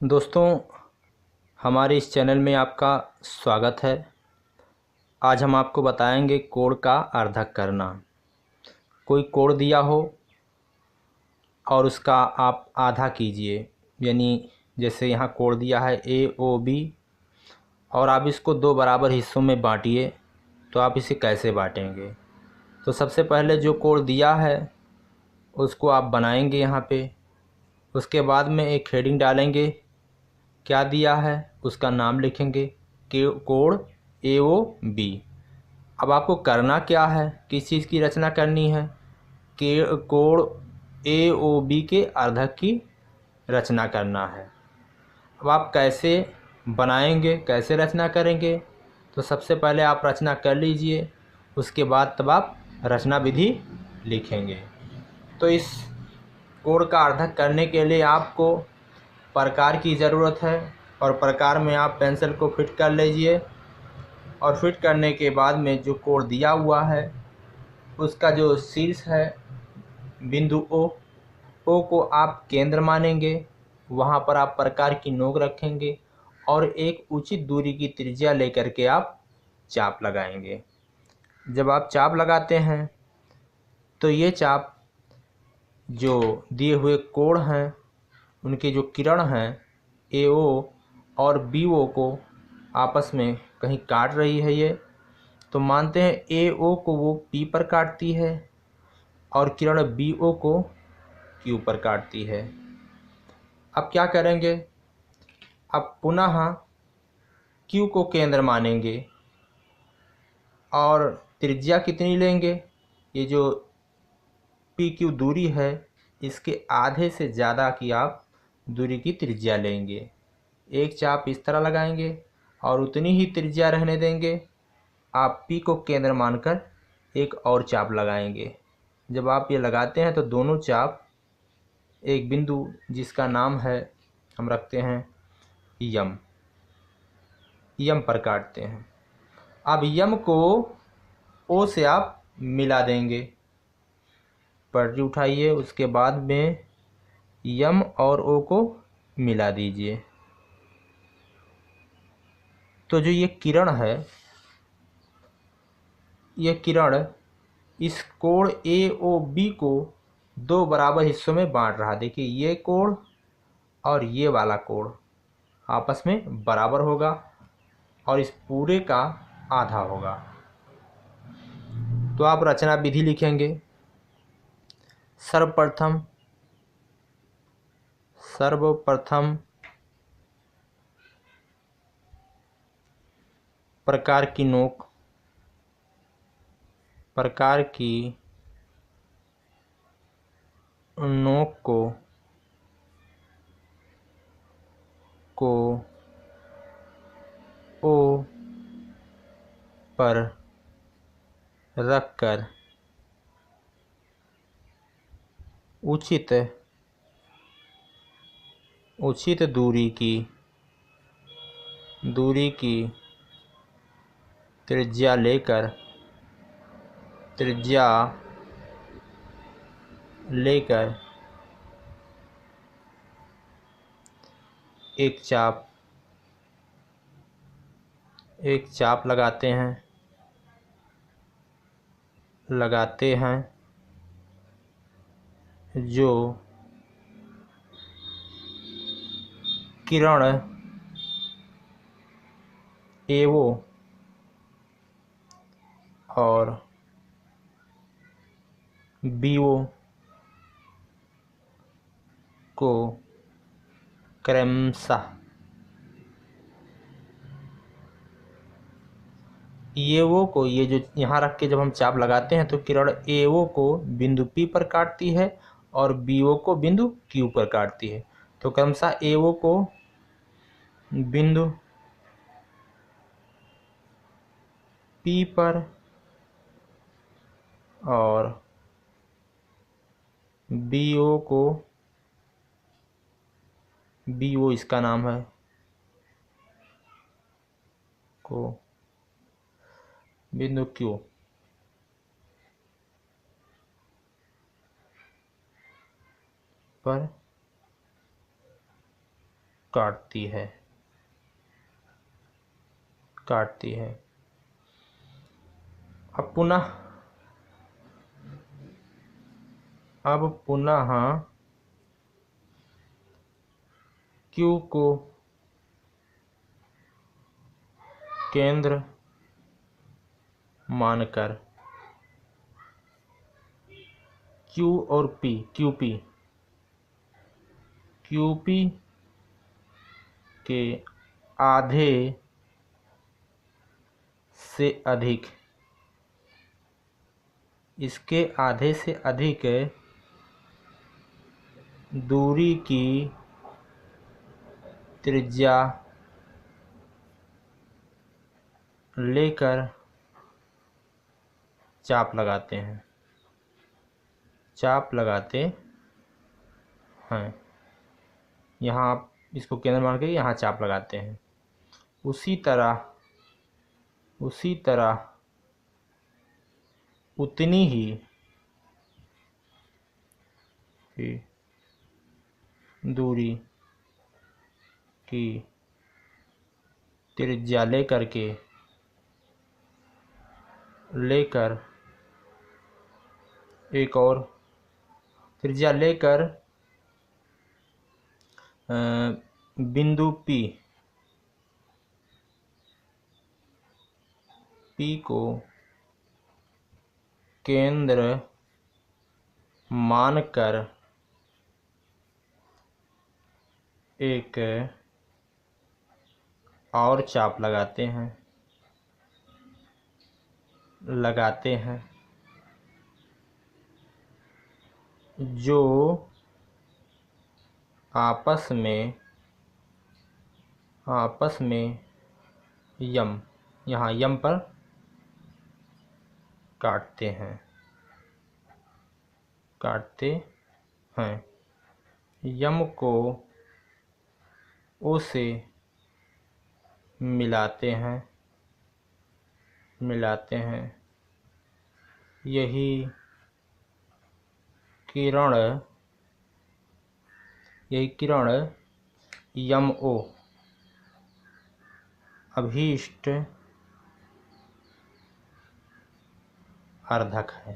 दोस्तों, हमारे इस चैनल में आपका स्वागत है। आज हम आपको बताएंगे कोड का अर्थक करना। कोई कोड दिया हो और उसका आप आधा कीजिए, यानी जैसे यहाँ कोड दिया है AOB और आप इसको दो बराबर हिस्सों में बांटिए, तो आप इसे कैसे बांटेंगे। तो सबसे पहले जो कोड दिया है उसको आप बनाएंगे यहाँ पे। उसके बाद में एक हेडिंग डालेंगे, क्या दिया है उसका नाम लिखेंगे, कोड AOB। अब आपको करना क्या है, किस चीज़ की रचना करनी है, के कोड AOB के अर्धक की रचना करना है। अब आप कैसे बनाएंगे, कैसे रचना करेंगे, तो सबसे पहले आप रचना कर लीजिए, उसके बाद तब आप रचना विधि लिखेंगे। तो इस कोड का अर्धक करने के लिए आपको प्रकार की ज़रूरत है, और प्रकार में आप पेंसिल को फिट कर लीजिए। और फिट करने के बाद में जो कोड दिया हुआ है उसका जो शीर्ष है बिंदु ओ को आप केंद्र मानेंगे। वहाँ पर आप प्रकार की नोक रखेंगे और एक उचित दूरी की त्रिज्या लेकर के आप चाप लगाएंगे। जब आप चाप लगाते हैं तो ये चाप जो दिए हुए कोण हैं उनके जो किरण हैं AO और BO को आपस में कहीं काट रही है। ये तो मानते हैं AO को वो P पर काटती है और किरण BO को Q पर काटती है। अब क्या करेंगे, अब पुनः Q को केंद्र मानेंगे और त्रिज्या कितनी लेंगे, ये जो PQ दूरी है इसके आधे से ज़्यादा की आप दूरी की त्रिज्या लेंगे। एक चाप इस तरह लगाएंगे और उतनी ही त्रिज्या रहने देंगे। आप P को केंद्र मानकर एक और चाप लगाएंगे। जब आप ये लगाते हैं तो दोनों चाप एक बिंदु जिसका नाम है हम रखते हैं यम पर काटते हैं। अब यम को O से आप मिला देंगे। पटरी उठाइए, उसके बाद में यम और O को मिला दीजिए। तो जो ये किरण है, ये किरण इस कोण AOB को दो बराबर हिस्सों में बांट रहा। देखिए ये कोण और ये वाला कोण आपस में बराबर होगा और इस पूरे का आधा होगा। तो आप रचना विधि लिखेंगे। सर्वप्रथम प्रकार की नोक को O पर रखकर उचित दूरी की त्रिज्या लेकर एक चाप लगाते हैं जो किरण AO और BO को क्रमशः AO को, ये जो यहाँ रख के जब हम चाप लगाते हैं तो किरण AO को बिंदु P पर काटती है और BO को बिंदु Q पर काटती है। तो क्रमशः AO को बिंदु P पर और BO इसका नाम है को बिंदु Q पर काटती है, काटती है। अब पुनः Q को केंद्र मानकर Q और P, QP के आधे से अधिक, इसके आधे से अधिक दूरी की त्रिज्या लेकर चाप लगाते हैं, चाप लगाते हैं। यहाँ आप इसको केंद्र मान के यहाँ चाप लगाते हैं। उसी तरह उतनी ही दूरी की त्रिज्या लेकर एक और त्रिज्या लेकर बिंदु P को केंद्र मानकर एक और चाप लगाते हैं, जो आपस में यहाँ यम पर काटते हैं, यम को O से मिलाते हैं। यही किरण यम O अभीष्ट अर्धक है,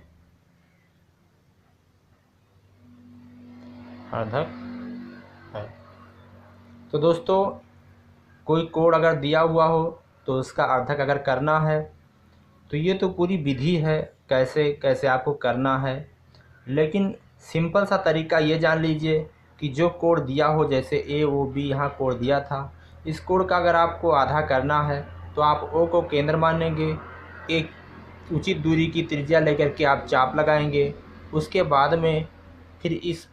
तो दोस्तों कोई कोड अगर दिया हुआ हो तो उसका अर्धक अगर करना है तो ये तो पूरी विधि है कैसे आपको करना है। लेकिन सिंपल सा तरीका ये जान लीजिए कि जो कोड दिया हो, जैसे AOB यहाँ कोड दिया था, इस कोड का अगर आपको आधा करना है तो आप O को केंद्र मानेंगे, एक उचित दूरी की त्रिज्या लेकर के आप चाप लगाएंगे। उसके बाद में फिर इस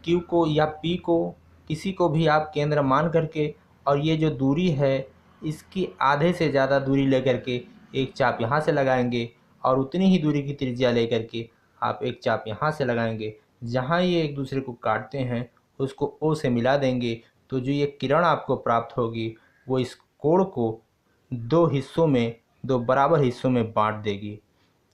Q को या P को किसी को भी आप केंद्र मान करके और ये जो दूरी है इसकी आधे से ज़्यादा दूरी लेकर के एक चाप यहाँ से लगाएंगे और उतनी ही दूरी की त्रिज्या लेकर के आप एक चाप यहाँ से लगाएंगे। जहाँ ये एक दूसरे को काटते हैं उसको O से मिला देंगे, तो जो ये किरण आपको प्राप्त होगी वो इस कोण को दो बराबर हिस्सों में बांट देगी।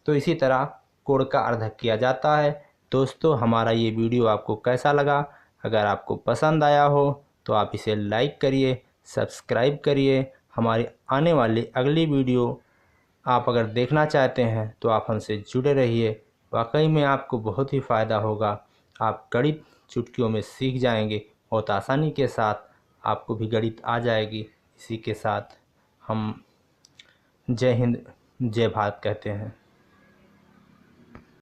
तो इसी तरह कोण का अर्धक किया जाता है। दोस्तों हमारा ये वीडियो आपको कैसा लगा? अगर आपको पसंद आया हो तो आप इसे लाइक करिए, सब्सक्राइब करिए। हमारी आने वाली अगली वीडियो आप अगर देखना चाहते हैं तो आप हमसे जुड़े रहिए। वाकई में आपको बहुत ही फ़ायदा होगा। आप गणित चुटकियों में सीख जाएंगे, बहुत आसानी के साथ आपको भी गणित आ जाएगी। इसी के साथ हम जय हिंद, जय भारत कहते हैं।